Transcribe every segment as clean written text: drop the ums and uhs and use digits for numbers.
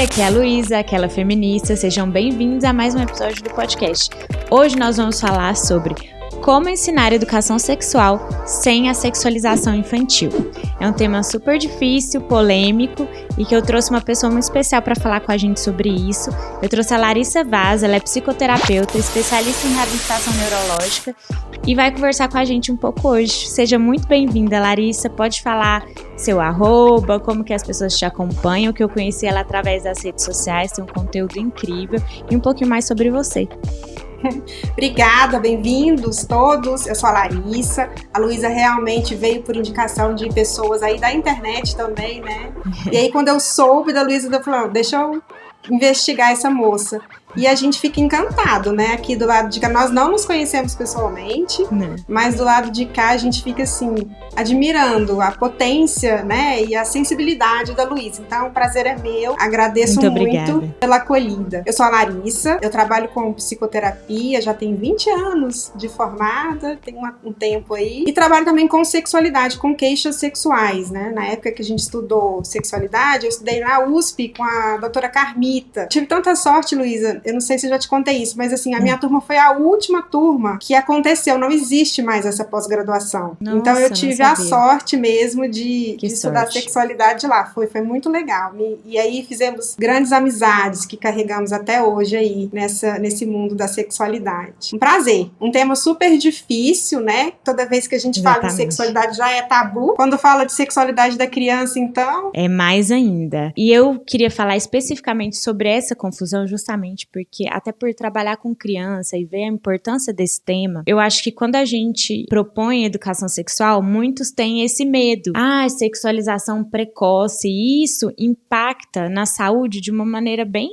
aqui é a Luísa, aquela feminista. Sejam bem-vindos a mais um episódio do podcast. Hoje nós vamos falar sobre como ensinar educação sexual sem a sexualização infantil. É um tema super difícil, polêmico e que eu trouxe uma pessoa muito especial para falar com a gente sobre isso. Eu trouxe a Larissa Vaz, ela é psicoterapeuta, especialista em reabilitação neurológica e vai conversar com a gente um pouco hoje. Seja muito bem-vinda, Larissa. Pode falar seu arroba, como que as pessoas te acompanham, que eu conheci ela através das redes sociais, tem um conteúdo incrível e um pouquinho mais sobre você. Obrigada, bem-vindos todos. Eu sou a Larissa. A Luísa realmente veio por indicação de pessoas aí da internet também, né? E aí quando eu soube da Luísa, eu falei, deixa eu investigar essa moça. E a gente fica encantado, né? Aqui do lado de cá, nós não nos conhecemos pessoalmente, mas do lado de cá a gente fica assim, admirando a potência, né? E a sensibilidade da Luísa. Então, o prazer é meu. Agradeço muito pela acolhida. Eu sou a Larissa, eu trabalho com psicoterapia, já tenho 20 anos de formada, tenho um tempo aí. E trabalho também com sexualidade, com queixas sexuais, né? Na época que a gente estudou sexualidade, eu estudei na USP com a doutora Carmita. Tive tanta sorte, Luísa, eu não sei se eu já te contei isso, mas assim, a minha turma foi a última turma que aconteceu, não existe mais essa pós-graduação. Nossa, então eu tive a sorte mesmo de estudar sexualidade lá, foi muito legal. E aí fizemos grandes amizades que carregamos até hoje aí nesse mundo da sexualidade. Um prazer, um tema super difícil, né? Toda vez que a gente fala de sexualidade já é tabu. Quando fala de sexualidade da criança, então... É mais ainda. E eu queria falar especificamente sobre essa confusão justamente porque até por trabalhar com criança e ver a importância desse tema, eu acho que quando a gente propõe educação sexual, muitos têm esse medo. Sexualização precoce, e isso impacta na saúde de uma maneira bem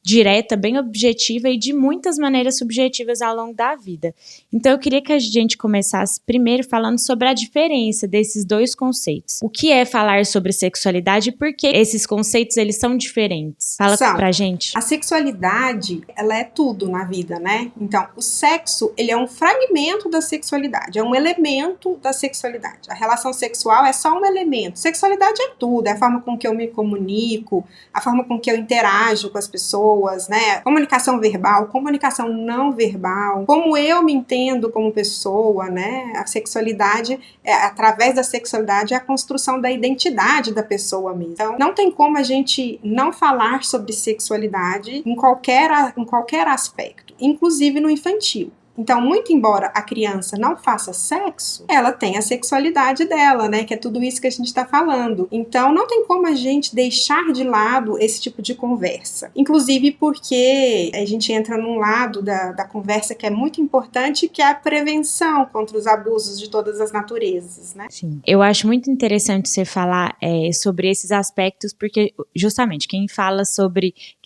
direta, bem objetiva e de muitas maneiras subjetivas ao longo da vida. Então eu queria que a gente começasse primeiro falando sobre a diferença desses dois conceitos. O que é falar sobre sexualidade e por que esses conceitos eles são diferentes? Fala pra gente. A sexualidade, ela é tudo na vida, né? Então, o sexo, ele é um fragmento da sexualidade, é um elemento da sexualidade. A relação sexual é só um elemento. Sexualidade é tudo, é a forma com que eu me comunico, a forma com que eu interajo com as pessoas, né? Comunicação verbal, comunicação não verbal, como eu me entendo como pessoa, né? A sexualidade, através da sexualidade, é a construção da identidade da pessoa mesmo. Então, não tem como a gente não falar sobre sexualidade em qualquer aspecto, inclusive no infantil. Então, muito embora a criança não faça sexo, ela tem a sexualidade dela, né? Que é tudo isso que a gente está falando. Então, não tem como a gente deixar de lado esse tipo de conversa. Inclusive porque a gente entra num lado da conversa que é muito importante, que é a prevenção contra os abusos de todas as naturezas, né? Sim. Eu acho muito interessante você falar sobre esses aspectos, porque justamente quem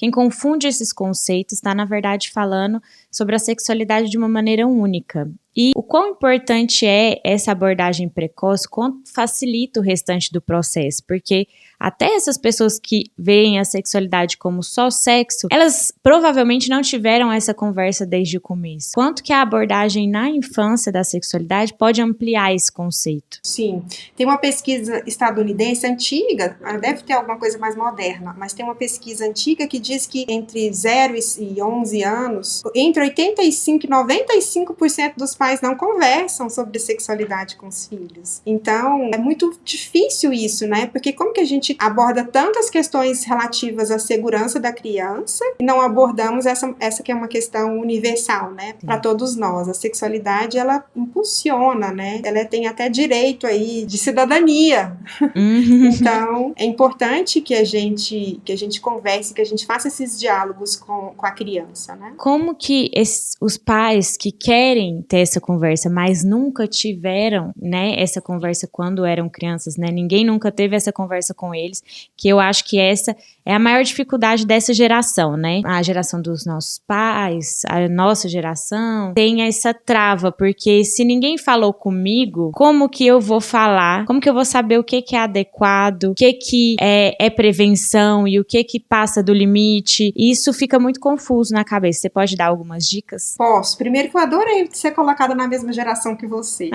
confunde esses conceitos está, na verdade, falando sobre a sexualidade de uma maneira única. E o quão importante é essa abordagem precoce, quanto facilita o restante do processo, porque até essas pessoas que veem a sexualidade como só sexo, elas provavelmente não tiveram essa conversa desde o começo. Quanto que a abordagem na infância da sexualidade pode ampliar esse conceito? Sim, tem uma pesquisa estadunidense antiga, deve ter alguma coisa mais moderna, mas tem uma pesquisa antiga que diz que entre 0 e 11 anos, entre 85% e 95% dos pais não conversam sobre sexualidade com os filhos. Então, é muito difícil isso, né? Porque como que a gente aborda tantas questões relativas à segurança da criança e não abordamos essa que é uma questão universal, né? Para todos nós. A sexualidade, ela impulsiona, né? Ela tem até direito aí de cidadania. Então, é importante que a gente converse, que a gente faça esses diálogos com a criança, né? Como que os pais que querem ter essa conversa, mas nunca tiveram, né, essa conversa quando eram crianças, né? Ninguém nunca teve essa conversa com eles, que eu acho que essa é a maior dificuldade dessa geração, né? A geração dos nossos pais, a nossa geração, tem essa trava, porque se ninguém falou comigo, como que eu vou falar? Como que eu vou saber o que é adequado, o que é prevenção e o que passa do limite? Isso fica muito confuso na cabeça. Você pode dar algumas dicas? Posso. Primeiro que eu adorei ser colocada na mesma geração que você.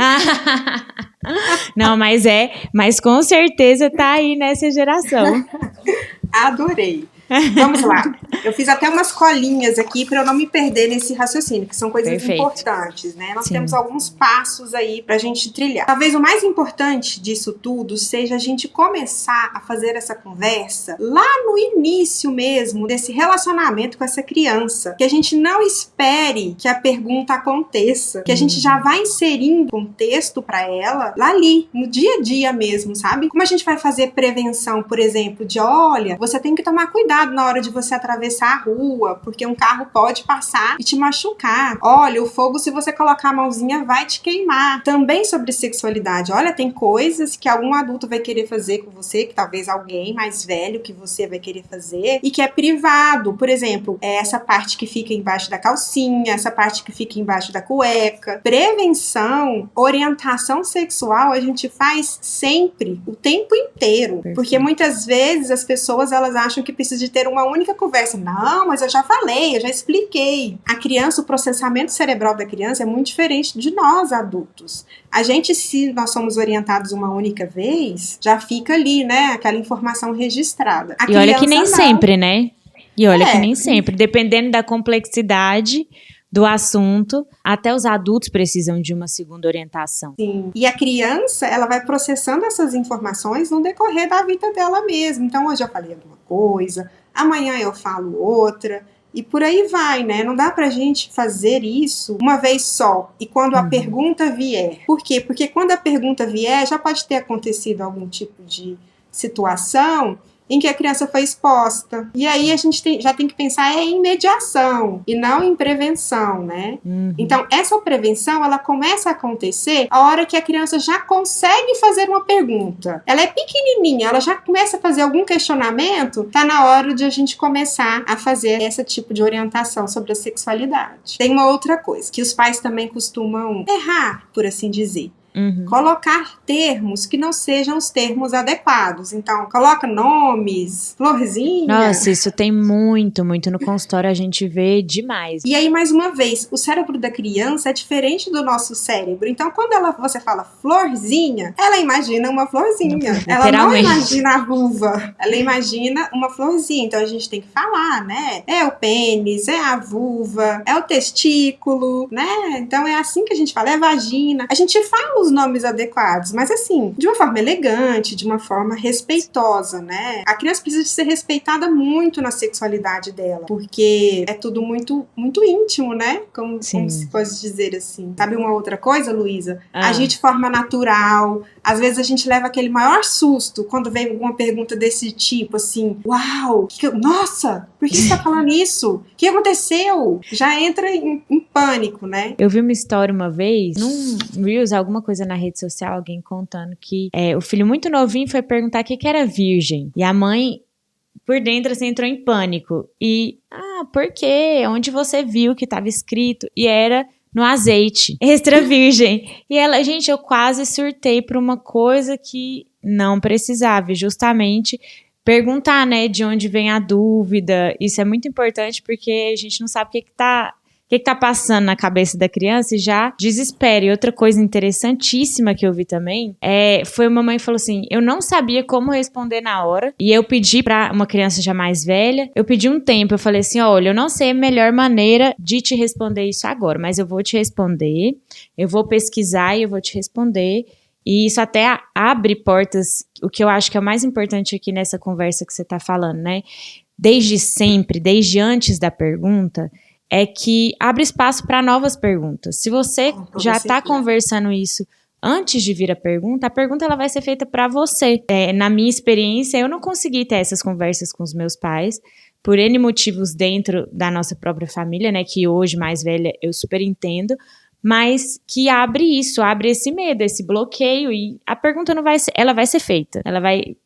Não, mas com certeza tá aí nessa geração. Adorei. Vamos lá. Eu fiz até umas colinhas aqui para eu não me perder nesse raciocínio, que são coisas importantes, né? Nós temos alguns passos aí pra gente trilhar. Talvez o mais importante disso tudo seja a gente começar a fazer essa conversa lá no início mesmo desse relacionamento com essa criança. Que a gente não espere que a pergunta aconteça, que a gente já vai inserindo contexto para ela lá ali, no dia a dia mesmo, sabe? Como a gente vai fazer prevenção, por exemplo, de olha, você tem que tomar cuidado na hora de você atravessar a rua, porque um carro pode passar e te machucar. Olha, o fogo, se você colocar a mãozinha, vai te queimar. Também sobre sexualidade. Olha, tem coisas que algum adulto vai querer fazer com você, que talvez alguém mais velho que você vai querer fazer, e que é privado. Por exemplo, essa parte que fica embaixo da calcinha, essa parte que fica embaixo da cueca. Prevenção, orientação sexual, a gente faz sempre, o tempo inteiro. Perfeito. Porque muitas vezes as pessoas, elas acham que precisa de ter uma única conversa. Não, mas eu já falei, eu já expliquei. A criança, o processamento cerebral da criança é muito diferente de nós, adultos. A gente, se nós somos orientados uma única vez, já fica ali, né, aquela informação registrada. E olha que nem sempre, né? E olha que nem sempre. Dependendo da complexidade do assunto, até os adultos precisam de uma segunda orientação. Sim. E a criança, ela vai processando essas informações no decorrer da vida dela mesma. Então, hoje eu falei alguma coisa, amanhã eu falo outra, e por aí vai, né? Não dá pra gente fazer isso uma vez só, e quando a pergunta vier. Por quê? Porque quando a pergunta vier, já pode ter acontecido algum tipo de situação em que a criança foi exposta. E aí a gente já tem que pensar em mediação e não em prevenção, né? Então, essa prevenção, ela começa a acontecer a hora que a criança já consegue fazer uma pergunta. Ela é pequenininha, ela já começa a fazer algum questionamento, tá na hora de a gente começar a fazer esse tipo de orientação sobre a sexualidade. Tem uma outra coisa, que os pais também costumam errar, por assim dizer. Colocar termos que não sejam os termos adequados. Então, coloca nomes, florzinha. Nossa, isso tem muito no consultório, a gente vê demais. E aí, mais uma vez, o cérebro da criança é diferente do nosso cérebro. Então, quando você fala florzinha, ela imagina uma florzinha. Ela não imagina a vulva. Ela imagina uma florzinha. Então, a gente tem que falar, né? É o pênis, é a vulva, é o testículo, né? Então, é assim que a gente fala, é a vagina. A gente fala os nomes adequados, mas assim, de uma forma elegante, de uma forma respeitosa, né? A criança precisa de ser respeitada muito na sexualidade dela, porque é tudo muito, muito íntimo, né? Como se pode dizer assim. Sabe uma outra coisa, Luísa? Agir de forma natural. Às vezes a gente leva aquele maior susto quando vem alguma pergunta desse tipo, assim, uau, nossa, por que você tá falando isso? O que aconteceu? Já entra em pânico, né? Eu vi uma história uma vez, num Reels, alguma coisa na rede social, alguém contando que o filho muito novinho foi perguntar o que era virgem. E a mãe, por dentro, assim, entrou em pânico. E, por quê? Onde você viu que estava escrito? E era no azeite, extra virgem. E ela, gente, eu quase surtei por uma coisa que não precisava. E justamente perguntar, né, de onde vem a dúvida. Isso é muito importante porque a gente não sabe o que tá passando na cabeça da criança e já desespera. E outra coisa interessantíssima que eu vi também, foi uma mãe que falou assim, eu não sabia como responder na hora, e eu pedi pra uma criança já mais velha, eu pedi um tempo, eu falei assim, olha, eu não sei a melhor maneira de te responder isso agora, mas eu vou te responder, eu vou pesquisar e eu vou te responder, e isso até abre portas, o que eu acho que é o mais importante aqui nessa conversa que você tá falando, né? Desde sempre, desde antes da pergunta, é que abre espaço para novas perguntas. Se você já está conversando isso antes de vir a pergunta ela vai ser feita para você. Na minha experiência, eu não consegui ter essas conversas com os meus pais, por N motivos dentro da nossa própria família, né, que hoje, mais velha, eu super entendo, mas que abre esse medo, esse bloqueio, e a pergunta ela vai ser feita.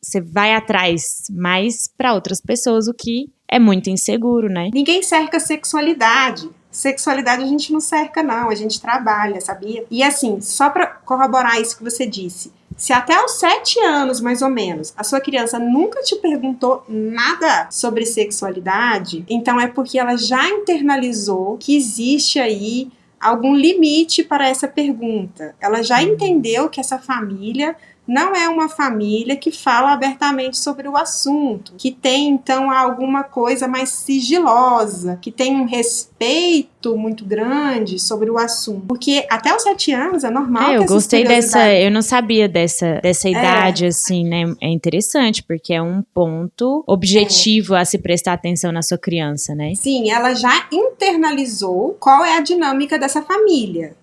Você vai atrás mais para outras pessoas, o que é muito inseguro, né? Ninguém cerca sexualidade. Sexualidade a gente não cerca, não. A gente trabalha, sabia? E assim, só pra corroborar isso que você disse, se até os 7 anos, mais ou menos, a sua criança nunca te perguntou nada sobre sexualidade, então é porque ela já internalizou que existe aí algum limite para essa pergunta. Ela já entendeu que essa família não é uma família que fala abertamente sobre o assunto, que tem, então, alguma coisa mais sigilosa, que tem um respeito muito grande sobre o assunto. Porque até os 7 anos é normal eu ter gostei dessa, eu não sabia dessa idade, assim, né? É interessante, porque é um ponto objetivo a se prestar atenção na sua criança, né? Sim, ela já internalizou qual é a dinâmica dessa família.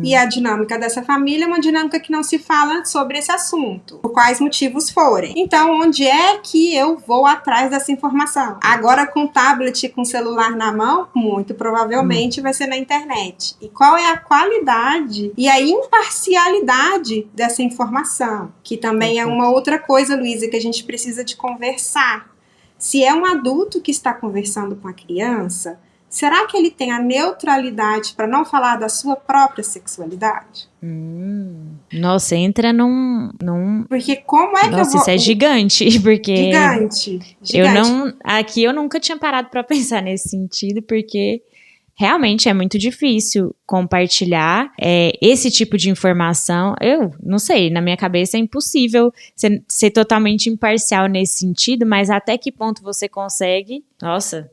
E a dinâmica dessa família é uma dinâmica que não se fala sobre esse assunto, por quais motivos forem. Então, onde é que eu vou atrás dessa informação? Agora, com tablet, com celular na mão, muito provavelmente vai ser na internet. E qual é a qualidade e a imparcialidade dessa informação? Que também é uma outra coisa, Luísa, que a gente precisa de conversar. Se é um adulto que está conversando com a criança, será que ele tem a neutralidade para não falar da sua própria sexualidade? Nossa, entra num... Porque como é que eu vou... isso é gigante, porque... Gigante. Aqui eu nunca tinha parado para pensar nesse sentido, porque realmente é muito difícil compartilhar esse tipo de informação. Eu não sei, na minha cabeça é impossível ser totalmente imparcial nesse sentido, mas até que ponto você consegue? Nossa...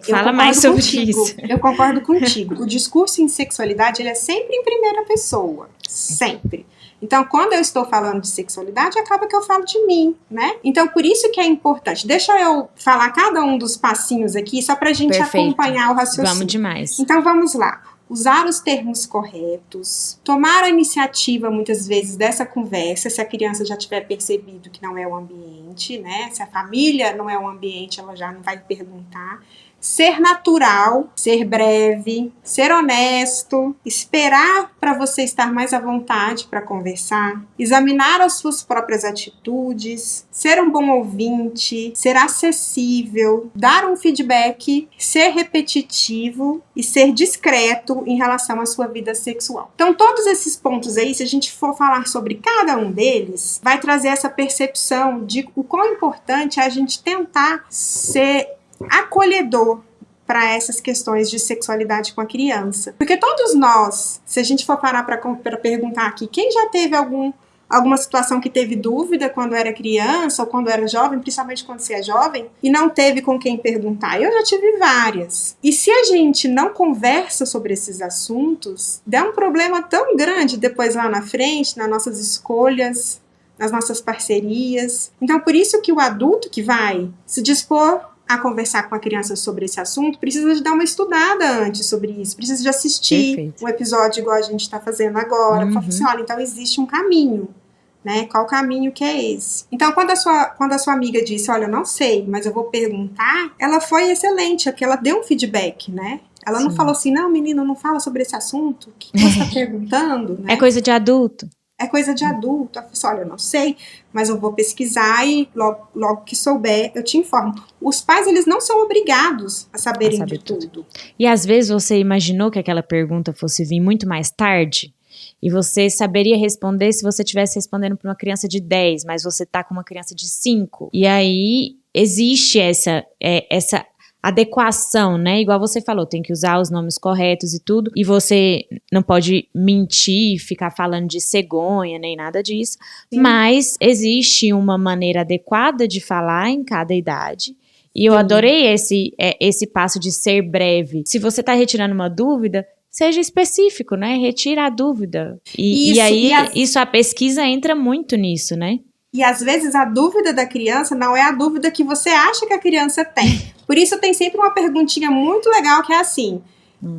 Fala mais sobre isso. Eu concordo contigo. O discurso em sexualidade, ele é sempre em primeira pessoa. Sempre. Então, quando eu estou falando de sexualidade, acaba que eu falo de mim, né? Então, por isso que é importante. Deixa eu falar cada um dos passinhos aqui, só pra gente acompanhar o raciocínio. Vamos demais. Então, vamos lá. Usar os termos corretos, tomar a iniciativa, muitas vezes, dessa conversa, se a criança já tiver percebido que não é o ambiente, né? Se a família não é o ambiente, ela já não vai perguntar. Ser natural, ser breve, ser honesto, esperar para você estar mais à vontade para conversar, examinar as suas próprias atitudes, ser um bom ouvinte, ser acessível, dar um feedback, ser repetitivo e ser discreto em relação à sua vida sexual. Então, todos esses pontos aí, se a gente for falar sobre cada um deles, vai trazer essa percepção de o quão importante é a gente tentar ser acolhedor para essas questões de sexualidade com a criança. Porque todos nós, se a gente for parar para perguntar aqui, quem já teve alguma situação que teve dúvida quando era criança ou quando era jovem, principalmente quando você é jovem, e não teve com quem perguntar? Eu já tive várias. E se a gente não conversa sobre esses assuntos, dá um problema tão grande depois lá na frente, nas nossas escolhas, nas nossas parcerias. Então, por isso que o adulto que vai se dispor a conversar com a criança sobre esse assunto, precisa de dar uma estudada antes sobre isso, precisa de assistir um episódio igual a gente está fazendo agora, para falar assim, olha, então existe um caminho, né? Qual caminho que é esse? Então, quando a sua amiga disse, olha, eu não sei, mas eu vou perguntar, ela foi excelente, porque ela deu um feedback, né? Ela não falou assim, não, menino, não fala sobre esse assunto, o que você está perguntando? Né? É coisa de adulto. É coisa de adulto. Ela falou assim, olha, eu não sei, mas eu vou pesquisar e logo que souber, eu te informo. Os pais, eles não são obrigados a saberem de tudo. E às vezes você imaginou que aquela pergunta fosse vir muito mais tarde? E você saberia responder se você estivesse respondendo para uma criança de 10, mas você tá com uma criança de 5. E aí existe essa adequação, né? Igual você falou, tem que usar os nomes corretos e tudo. E você não pode mentir, ficar falando de cegonha, nem nada disso. Sim. Mas existe uma maneira adequada de falar em cada idade. E eu adorei esse passo de ser breve. Se você tá retirando uma dúvida, seja específico, né? Retira a dúvida. E aí, a pesquisa entra muito nisso, né? E às vezes a dúvida da criança não é a dúvida que você acha que a criança tem. Por isso tem sempre uma perguntinha muito legal que é assim,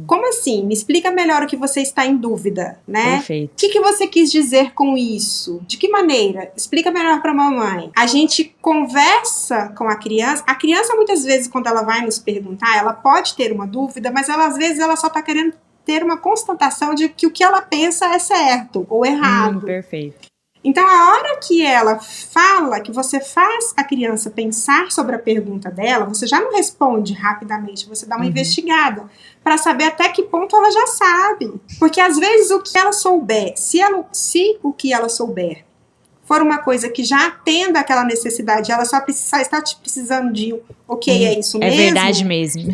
como assim? Me explica melhor o que você está em dúvida, né? Perfeito. O que você quis dizer com isso? De que maneira? Explica melhor para a mamãe. A gente conversa com a criança muitas vezes quando ela vai nos perguntar, ela pode ter uma dúvida, mas às vezes ela só está querendo ter uma constatação de que o que ela pensa é certo ou errado. Perfeito. Então, a hora que ela fala, que você faz a criança pensar sobre a pergunta dela, você já não responde rapidamente, você dá uma investigada para saber até que ponto ela já sabe. Porque, às vezes, o que ela souber, se o que ela souber for uma coisa que já atenda aquela necessidade, ela só está precisando de, é isso mesmo? É verdade mesmo.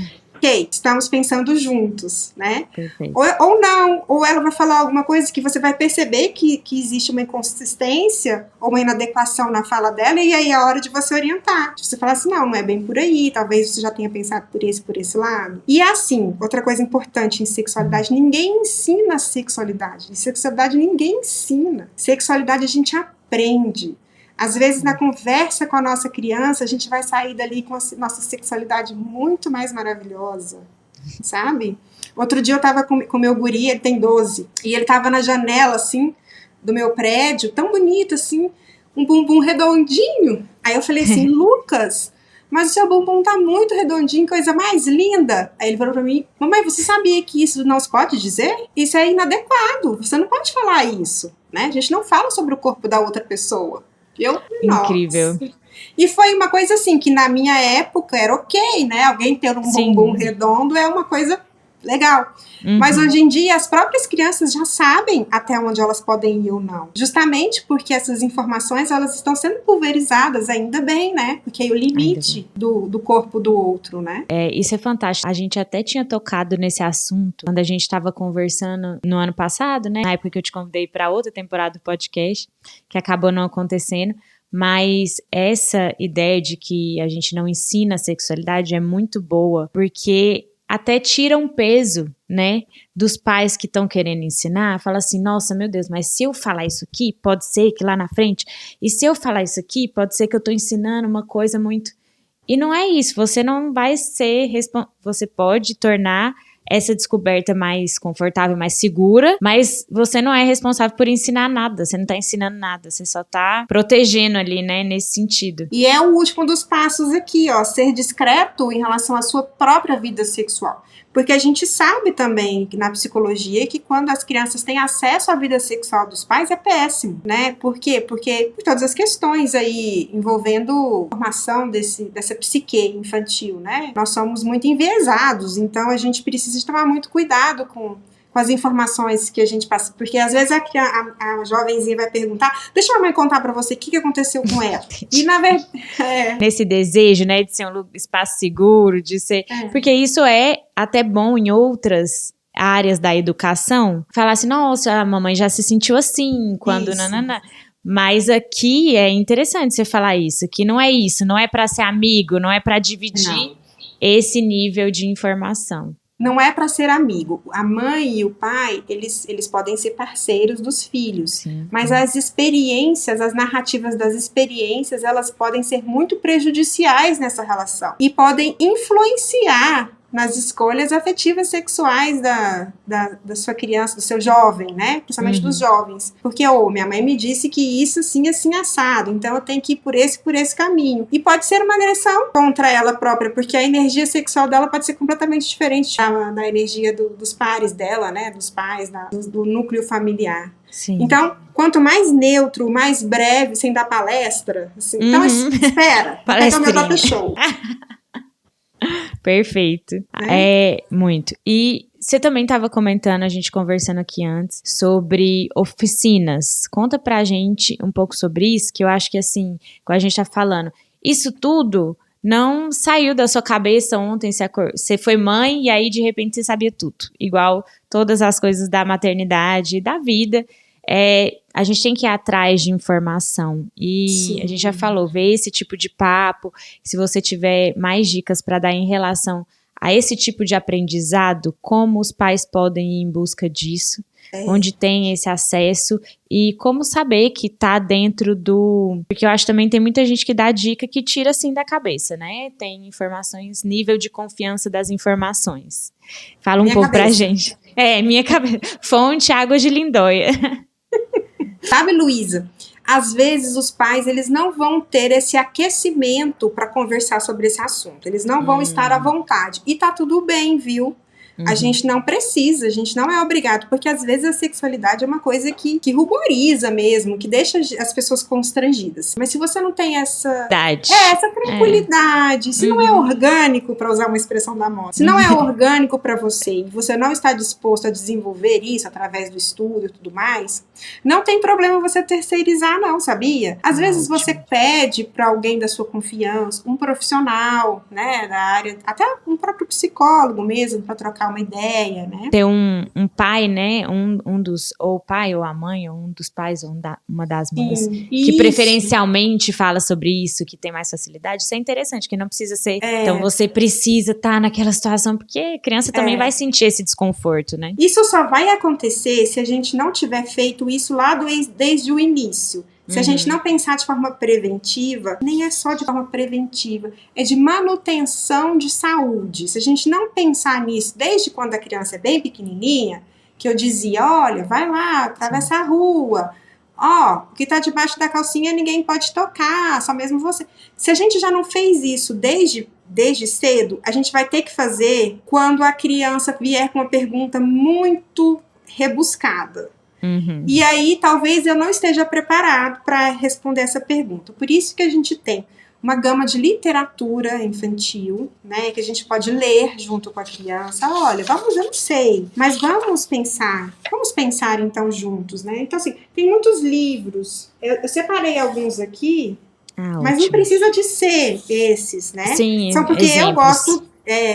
ok, estamos pensando juntos, né? Perfeito. Ou não, ou ela vai falar alguma coisa que você vai perceber que existe uma inconsistência ou uma inadequação na fala dela, e aí é a hora de você orientar. Você falar assim, não é bem por aí, talvez você já tenha pensado por esse lado. E assim, outra coisa importante em sexualidade, ninguém ensina sexualidade. Em sexualidade ninguém ensina. Sexualidade a gente aprende. Às vezes, na conversa com a nossa criança, a gente vai sair dali com a nossa sexualidade muito mais maravilhosa, sabe? Outro dia eu tava com meu guri, ele tem 12, e ele tava na janela, assim, do meu prédio, tão bonito, assim, um bumbum redondinho. Aí eu falei assim, Lucas, mas o seu bumbum tá muito redondinho, coisa mais linda. Aí ele falou pra mim, mamãe, você sabia que isso não se pode dizer? Isso é inadequado, você não pode falar isso, né? A gente não fala sobre o corpo da outra pessoa. Incrível. Nossa. E foi uma coisa assim, que na minha época era ok, né? Alguém ter um bumbum redondo é uma coisa legal. Mas hoje em dia as próprias crianças já sabem até onde elas podem ir ou não. Justamente porque essas informações elas estão sendo pulverizadas, ainda bem, né? Porque é o limite do corpo do outro, né? Isso é fantástico. A gente até tinha tocado nesse assunto quando a gente estava conversando no ano passado, né? Na época que eu te convidei para outra temporada do podcast, que acabou não acontecendo. Mas essa ideia de que a gente não ensina a sexualidade é muito boa, porque até tira um peso, né, dos pais que estão querendo ensinar, fala assim, nossa, meu Deus, mas se eu falar isso aqui, pode ser que lá na frente, e se eu falar isso aqui, pode ser que eu tô ensinando uma coisa muito... E não é isso, você não vai ser... Você pode tornar essa descoberta mais confortável, mais segura, mas você não é responsável por ensinar nada, você não tá ensinando nada, você só tá protegendo ali, né, nesse sentido. E é o último dos passos aqui, ó, ser discreto em relação à sua própria vida sexual. Porque a gente sabe também na psicologia que quando as crianças têm acesso à vida sexual dos pais é péssimo, né? Por quê? Porque por todas as questões aí envolvendo a formação dessa psique infantil, né? Nós somos muito enviesados, então a gente precisa tomar muito cuidado com as informações que a gente passa, porque às vezes a jovenzinha vai perguntar, deixa a mãe contar pra você o que aconteceu com ela. E na verdade... Nesse desejo, né, de ser um espaço seguro, de ser... Porque isso é até bom em outras áreas da educação, falar assim, nossa, a mamãe já se sentiu assim, quando... Nanana. Mas aqui é interessante você falar isso, que não é isso, não é pra ser amigo, não é pra dividir esse nível de informação. Não é para ser amigo. A mãe e o pai, eles podem ser parceiros dos filhos. Sim. Mas as experiências, as narrativas das experiências, elas podem ser muito prejudiciais nessa relação. E podem influenciar nas escolhas afetivas sexuais da sua criança, do seu jovem, né? Principalmente dos jovens. Porque, minha mãe me disse que isso assim, assim, assado. Então eu tenho que ir por esse caminho. E pode ser uma agressão contra ela própria, porque a energia sexual dela pode ser completamente diferente da energia dos pares dela, né? Dos pais, do núcleo familiar. Sim. Então, quanto mais neutro, mais breve, sem dar palestra, assim, então espera, pega o meu data show. Perfeito. Muito. E você também estava comentando, a gente conversando aqui antes, sobre oficinas. Conta pra gente um pouco sobre isso, que eu acho que assim, como a gente tá falando, isso tudo não saiu da sua cabeça ontem, você foi mãe e aí de repente você sabia tudo. Igual todas as coisas da maternidade, da vida. A gente tem que ir atrás de informação e Sim. A gente já falou, ver esse tipo de papo, se você tiver mais dicas para dar em relação a esse tipo de aprendizado, como os pais podem ir em busca disso, onde tem esse acesso e como saber que tá dentro do... Porque eu acho que também tem muita gente que dá dica que tira assim da cabeça, né? Tem informações, nível de confiança das informações. Fala um pouco pra gente. Minha cabeça. Fonte Águas de Lindóia. Sabe, Luísa, às vezes os pais eles não vão ter esse aquecimento para conversar sobre esse assunto. Eles não vão estar à vontade. E tá tudo bem, viu? A gente não precisa, a gente não é obrigado, porque às vezes a sexualidade é uma coisa que ruboriza mesmo, que deixa as pessoas constrangidas. Mas se você não tem essa tranquilidade, se não é orgânico, para usar uma expressão da moda, se não é orgânico para você e você não está disposto a desenvolver isso através do estudo e tudo mais, não tem problema você terceirizar não, sabia? Às vezes você pede para alguém da sua confiança, um profissional, né, da área, até um próprio psicólogo mesmo, para trocar uma ideia, né? Ter um pai, né, um dos, ou o pai ou a mãe, ou um dos pais, ou uma das mães, que preferencialmente fala sobre isso, que tem mais facilidade, isso é interessante, que não precisa ser, então você precisa estar naquela situação, porque a criança também vai sentir esse desconforto, né? Isso só vai acontecer se a gente não tiver feito isso lá desde o início. Se a gente não pensar de forma preventiva, nem é só de forma preventiva, é de manutenção de saúde. Se a gente não pensar nisso desde quando a criança é bem pequenininha, que eu dizia, olha, vai lá, atravessa a rua, ó, o que tá debaixo da calcinha ninguém pode tocar, só mesmo você. Se a gente já não fez isso desde cedo, a gente vai ter que fazer quando a criança vier com uma pergunta muito rebuscada. E aí, talvez eu não esteja preparado para responder essa pergunta. Por isso que a gente tem uma gama de literatura infantil, né, que a gente pode ler junto com a criança. Olha, eu não sei, mas vamos pensar então juntos, né? Então, assim, tem muitos livros. Eu separei alguns aqui, mas não precisa de ser esses, né? Sim, são porque exemplos. Eu gosto,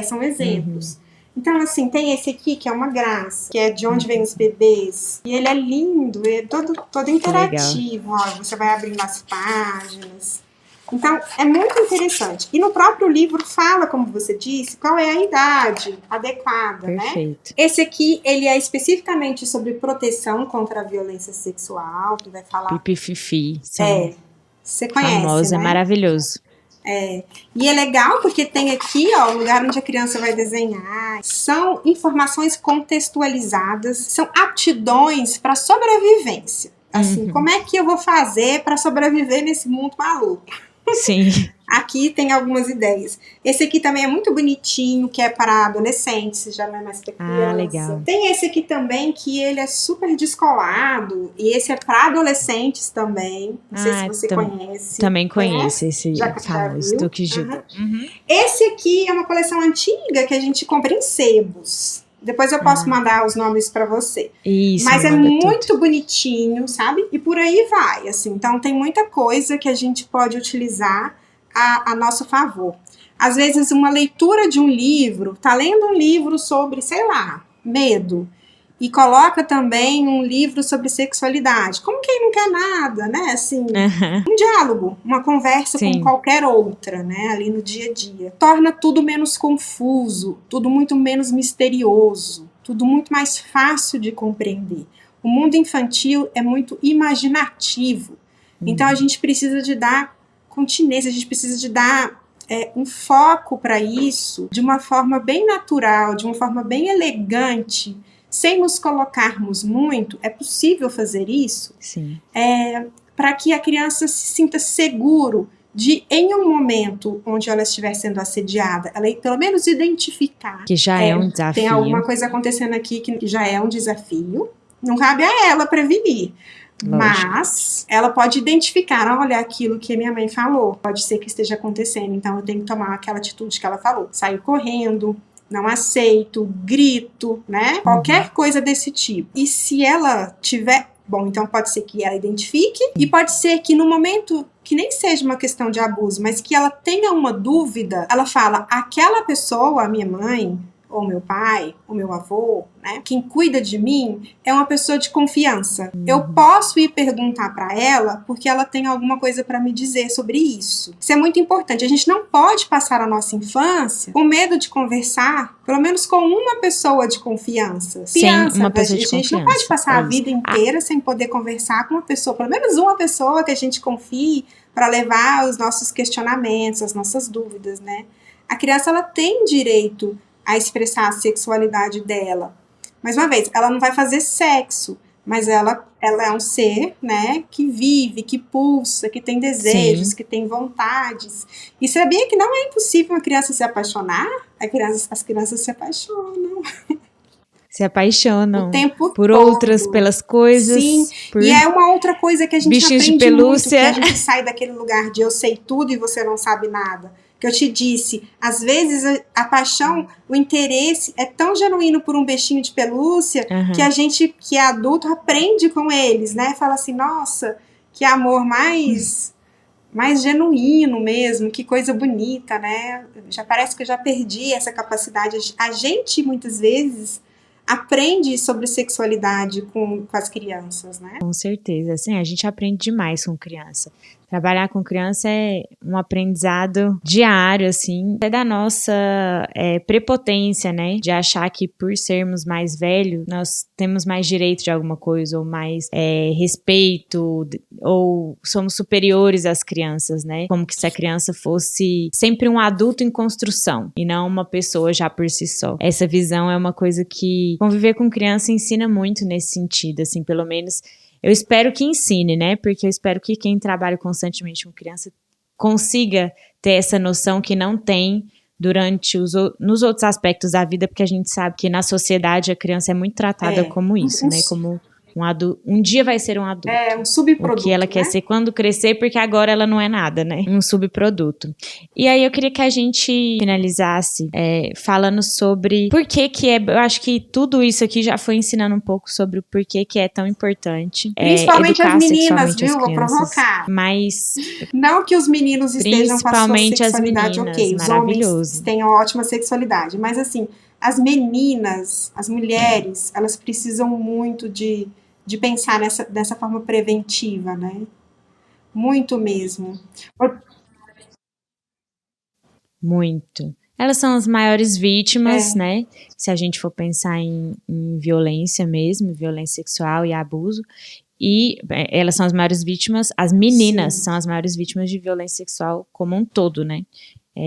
são exemplos. Então, assim, tem esse aqui que é uma graça, que é De Onde Vêm os Bebês. E ele é lindo, é todo interativo. Ó, você vai abrindo as páginas. Então, é muito interessante. E no próprio livro fala, como você disse, qual é a idade adequada, Perfeito. né? Esse aqui, ele é especificamente sobre proteção contra a violência sexual, que vai falar... Pipi-fifi. Você conhece, famoso, né? É maravilhoso. E é legal porque tem aqui, ó, o lugar onde a criança vai desenhar. São informações contextualizadas, são aptidões para sobrevivência. Assim, como é que eu vou fazer para sobreviver nesse mundo maluco? Sim. Aqui tem algumas ideias. Esse aqui também é muito bonitinho, que é para adolescentes, já não é mais para criança. Legal. Tem esse aqui também, que ele é super descolado, e esse é para adolescentes também. Não sei se você conhece. Também conheço esse famoso Duque Judô. Esse aqui é uma coleção antiga que a gente compra em sebos. Depois eu posso mandar os nomes para você. Isso, mas é muito bonitinho, sabe? E por aí vai, assim. Então tem muita coisa que a gente pode utilizar a nosso favor. Às vezes uma leitura de um livro, tá lendo um livro sobre, sei lá, medo, e coloca também um livro sobre sexualidade. Como quem não quer nada, né? Assim, um diálogo, uma conversa com qualquer outra, né? Ali no dia a dia. Torna tudo menos confuso, tudo muito menos misterioso, tudo muito mais fácil de compreender. O mundo infantil é muito imaginativo. Então a gente precisa de dar continência, a gente precisa de dar um foco para isso de uma forma bem natural, de uma forma bem elegante, sem nos colocarmos muito. É possível fazer isso? Sim. Para que a criança se sinta seguro de, em um momento onde ela estiver sendo assediada, ela pelo menos identificar que já é um desafio. Tem alguma coisa acontecendo aqui que já é um desafio. Não cabe a ela prevenir. Lógico. Mas ela pode identificar, olha, aquilo que a minha mãe falou, pode ser que esteja acontecendo, então eu tenho que tomar aquela atitude que ela falou. Sair correndo, não aceito, grito, né? Qualquer coisa desse tipo. E se ela tiver... Bom, então pode ser que ela identifique, e pode ser que no momento que nem seja uma questão de abuso, mas que ela tenha uma dúvida, ela fala, aquela pessoa, a minha mãe, ou meu pai, ou meu avô, né? Quem cuida de mim é uma pessoa de confiança. Eu posso ir perguntar para ela porque ela tem alguma coisa para me dizer sobre isso. Isso é muito importante. A gente não pode passar a nossa infância com medo de conversar, pelo menos com uma pessoa de confiança. Sim, uma pessoa de confiança. A gente não pode passar a vida inteira sem poder conversar com uma pessoa, pelo menos uma pessoa que a gente confie para levar os nossos questionamentos, as nossas dúvidas, né? A criança, ela tem direito a expressar a sexualidade dela. Mais uma vez, ela não vai fazer sexo, mas ela é um ser, né, que vive, que pulsa, que tem desejos, Sim. que tem vontades. E sabia que não é impossível uma criança se apaixonar? As crianças se apaixonam Se o apaixonam tempo por outras, todo. pelas Sim, coisas, por e é uma outra coisa que a gente bichinhos de aprende muito, que a pelúcia. gente sai daquele lugar de eu sei tudo e você não sabe nada. Que eu te disse, às vezes a paixão, o interesse é tão genuíno por um bichinho de pelúcia que a Uhum. gente, que é adulto, aprende com eles, né? Fala assim, nossa, que amor mais genuíno mesmo, que coisa bonita, né? Já parece que eu já perdi essa capacidade. A gente, muitas vezes, aprende sobre sexualidade com as crianças, né? Com certeza, assim, a gente aprende demais com criança. Trabalhar com criança é um aprendizado diário, assim, até da nossa prepotência, né? De achar que por sermos mais velhos, nós temos mais direito de alguma coisa, ou mais respeito, ou somos superiores às crianças, né? Como que se a criança fosse sempre um adulto em construção, e não uma pessoa já por si só. Essa visão é uma coisa que conviver com criança ensina muito nesse sentido, assim, pelo menos eu espero que ensine, né? Porque eu espero que quem trabalha constantemente com criança consiga ter essa noção que não tem nos outros aspectos da vida, porque a gente sabe que na sociedade a criança é muito tratada como isso, né? Como um adulto. Um dia vai ser um adulto. É um O subproduto, que ela quer ser quando crescer, porque agora ela não é nada, né? Um subproduto. E aí eu queria que a gente finalizasse falando sobre por que eu acho que tudo isso aqui já foi ensinando um pouco sobre o porquê que é tão importante Principalmente as educar meninas, sexualmente as viu? Vou crianças. provocar. Mas Não que os meninos estejam com a sua principalmente as sexualidade meninas, ok, os homens maravilhoso. têm uma ótima sexualidade, mas assim, as meninas, as mulheres, elas precisam muito de pensar dessa forma preventiva, né? Muito mesmo. Muito. Elas são as maiores vítimas, É, né? Se a gente for pensar em violência mesmo, violência sexual e abuso. E elas são as maiores vítimas, as meninas sim, são as maiores vítimas de violência sexual como um todo, né?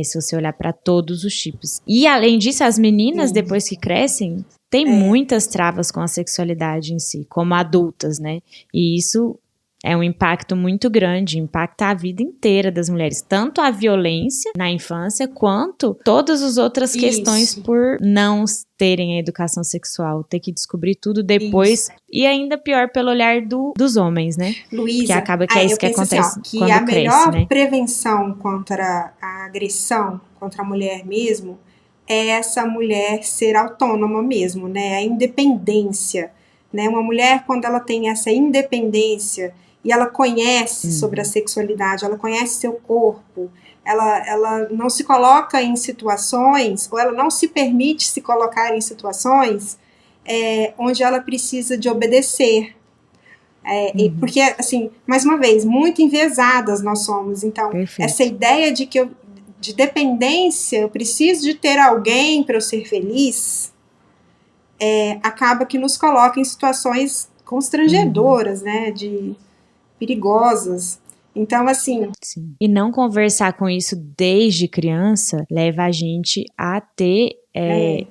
Se você olhar para todos os tipos. E além disso, as meninas, sim. depois que crescem, têm muitas travas com a sexualidade em si, como adultas, né? E isso é um impacto muito grande, impacta a vida inteira das mulheres, tanto a violência na infância, quanto todas as outras questões Isso, por não terem a educação sexual, ter que descobrir tudo depois, isso. e ainda pior pelo olhar dos homens, né? Porque Luísa, acaba que é eu isso que penso assim, ó, acontece que quando a cresce, melhor né? prevenção contra a agressão contra a mulher mesmo é essa mulher ser autônoma mesmo, né? A independência, né? Uma mulher quando ela tem essa independência e ela conhece sobre a sexualidade, ela conhece seu corpo, ela não se coloca em situações, ou ela não se permite se colocar em situações onde ela precisa de obedecer, porque, assim, mais uma vez, muito enviesadas nós somos. Então, essa Perfeito. ideia de dependência, eu preciso de ter alguém para eu ser feliz, acaba que nos coloca em situações constrangedoras, né? Perigosas. Então, assim, Sim. E não conversar com isso desde criança leva a gente a ter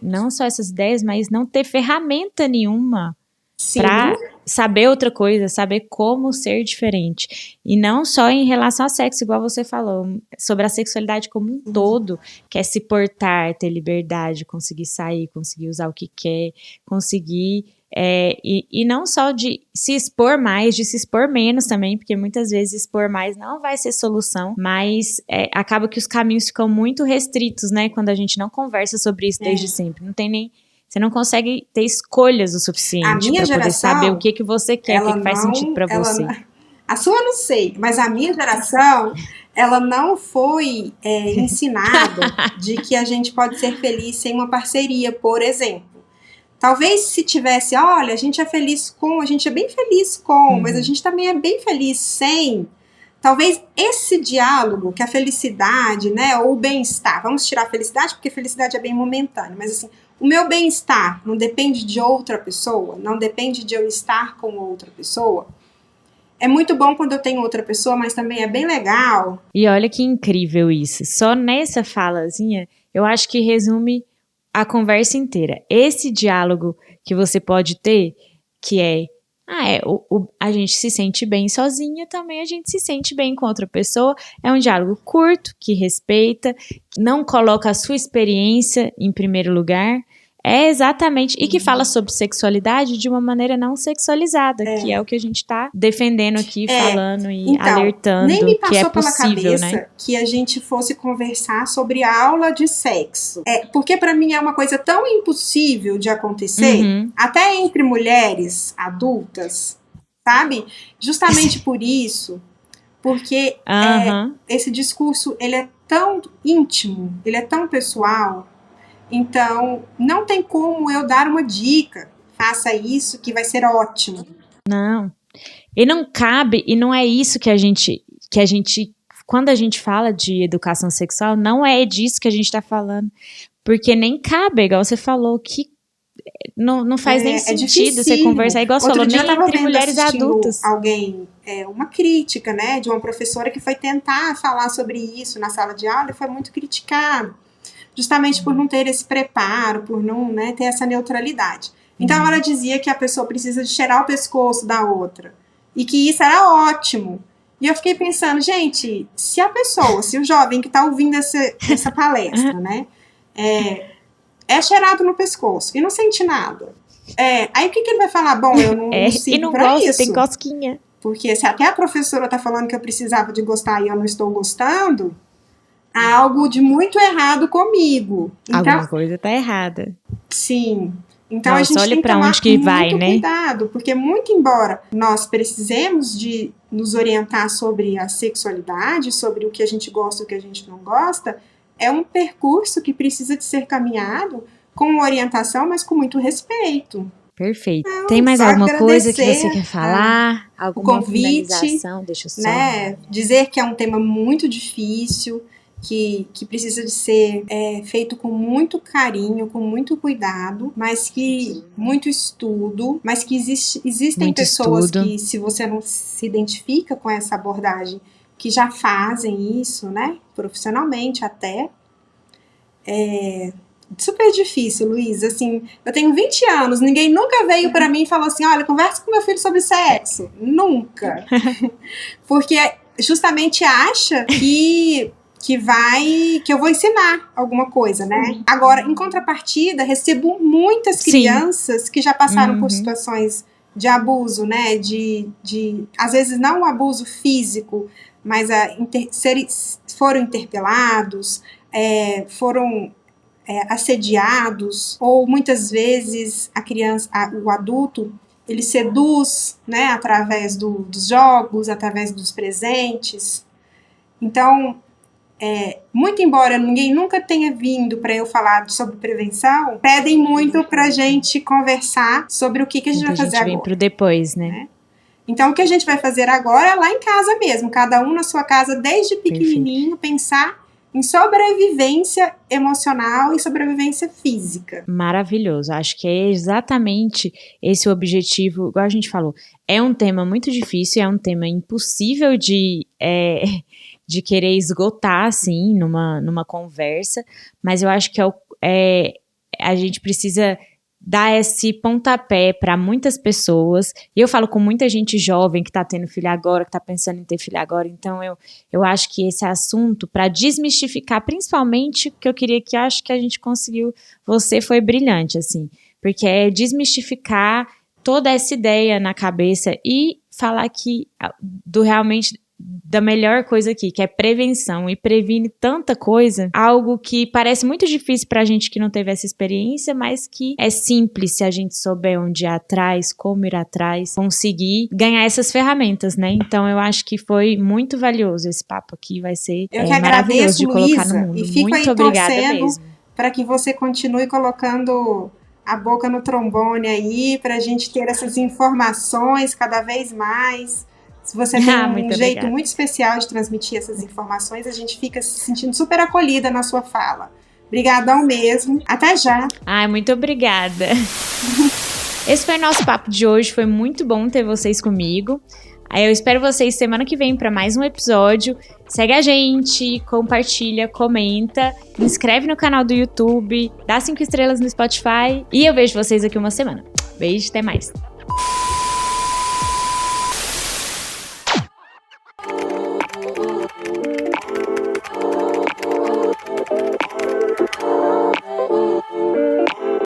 não só essas ideias, mas não ter ferramenta nenhuma sim, para saber outra coisa, saber como ser diferente. E não só em relação ao sexo, igual você falou, sobre a sexualidade como um todo, que é se portar, ter liberdade, conseguir sair, conseguir usar o que quer, conseguir. E não só de se expor mais, de se expor menos também, porque muitas vezes expor mais não vai ser solução, mas acaba que os caminhos ficam muito restritos, né? Quando a gente não conversa sobre isso desde sempre. Não tem nem. Você não consegue ter escolhas o a suficiente minha para poder saber o geração, que você quer, o que faz sentido para você. a sua eu não sei, mas a minha geração, ela não foi ensinada de que a gente pode ser feliz sem uma parceria, por exemplo. Talvez se tivesse, olha, a gente é feliz com, a gente é bem feliz com, mas a gente também é bem feliz sem. Talvez esse diálogo, que a felicidade, né, ou o bem-estar, vamos tirar a felicidade, porque a felicidade é bem momentânea, mas assim, o meu bem-estar não depende de outra pessoa, não depende de eu estar com outra pessoa. É muito bom quando eu tenho outra pessoa, mas também é bem legal. E olha que incrível isso. Só nessa falazinha, eu acho que resume a conversa inteira. Esse diálogo que você pode ter, que é A gente se sente bem sozinha, também a gente se sente bem com outra pessoa. É um diálogo curto, que respeita, não coloca a sua experiência em primeiro lugar. É exatamente, e que fala sobre sexualidade de uma maneira não sexualizada, que é o que a gente tá defendendo aqui, falando e então, alertando nem me que é passou pela possível, cabeça, né? Que a gente fosse conversar sobre aula de sexo. Porque pra mim é uma coisa tão impossível de acontecer, até entre mulheres adultas, sabe? Justamente por isso, porque esse discurso, ele é tão íntimo, ele é tão pessoal. Então, não tem como eu dar uma dica, faça isso que vai ser ótimo. Não, e não cabe, e não é isso que a gente, quando a gente fala de educação sexual, não é disso que a gente tá falando, porque nem cabe, igual você falou, que não faz nem sentido você conversar, igual você falou, nem entre mulheres adultas. Alguém, uma crítica, né, de uma professora que foi tentar falar sobre isso na sala de aula e foi muito criticado. Justamente por não ter esse preparo, por não, né, ter essa neutralidade. Então, ela dizia que a pessoa precisa de cheirar o pescoço da outra. E que isso era ótimo. E eu fiquei pensando, gente, se o jovem que está ouvindo essa palestra, né, é cheirado no pescoço e não sente nada. Aí o que ele vai falar? Bom, eu não sirvo e não pra gosta, isso. tem cosquinha. Porque se até a professora está falando que eu precisava de gostar e eu não estou gostando, há algo de muito errado comigo. Então, alguma coisa tá errada. Sim. Então a gente tem que tomar muito cuidado, porque muito embora nós precisemos de nos orientar sobre a sexualidade, sobre o que a gente gosta e o que a gente não gosta, é um percurso que precisa de ser caminhado com orientação, mas com muito respeito. Perfeito. Então, tem mais alguma coisa que você quer falar? Alguma finalização? Deixa eu só... né, dizer que é um tema muito difícil, que precisa de ser feito com muito carinho, com muito cuidado, mas que muito estudo, mas que existem muito pessoas que, se você não se identifica com essa abordagem, que já fazem isso, né, profissionalmente até. Super difícil, Luiz, assim, eu tenho 20 anos, ninguém nunca veio pra mim e falou assim, olha, conversa com meu filho sobre sexo. Nunca. Porque justamente acha que eu vou ensinar alguma coisa, né? Agora, em contrapartida, recebo muitas crianças que já passaram por situações de abuso, né? Às vezes não um abuso físico, mas foram interpelados, foram assediados, ou muitas vezes o adulto, ele seduz, né? Através dos jogos, através dos presentes. Então, muito embora ninguém nunca tenha vindo para eu falar sobre prevenção, pedem muito pra gente conversar sobre o que a gente vai fazer agora. A gente vem pro depois, né? Então, o que a gente vai fazer agora é lá em casa mesmo, cada um na sua casa, desde pequenininho, pensar em sobrevivência emocional e sobrevivência física. Maravilhoso, acho que é exatamente esse o objetivo, igual a gente falou, é um tema muito difícil, é um tema impossível de querer esgotar, assim, numa conversa, mas eu acho que a gente precisa dar esse pontapé para muitas pessoas, e eu falo com muita gente jovem que tá tendo filho agora, que tá pensando em ter filho agora, então eu acho que esse assunto, para desmistificar, principalmente, porque eu queria que acho que a gente conseguiu, você foi brilhante, assim, porque é desmistificar toda essa ideia na cabeça e falar que realmente da melhor coisa aqui, que é prevenção, e previne tanta coisa, algo que parece muito difícil pra gente que não teve essa experiência, mas que é simples se a gente souber onde ir atrás, como ir atrás, conseguir ganhar essas ferramentas, né? Então eu acho que foi muito valioso esse papo aqui, vai ser maravilhoso de colocar no mundo. E fico muito aí obrigada torcendo mesmo. Para que você continue colocando a boca no trombone aí, pra gente ter essas informações cada vez mais. Se você tem um jeito muito especial de transmitir essas informações, a gente fica se sentindo super acolhida na sua fala. Obrigadão mesmo. Até já. Ai, muito obrigada. Esse foi o nosso papo de hoje. Foi muito bom ter vocês comigo. Eu espero vocês semana que vem para mais um episódio. Segue a gente, compartilha, comenta, inscreve no canal do YouTube, dá 5 estrelas no Spotify. E eu vejo vocês aqui uma semana. Beijo, até mais. Música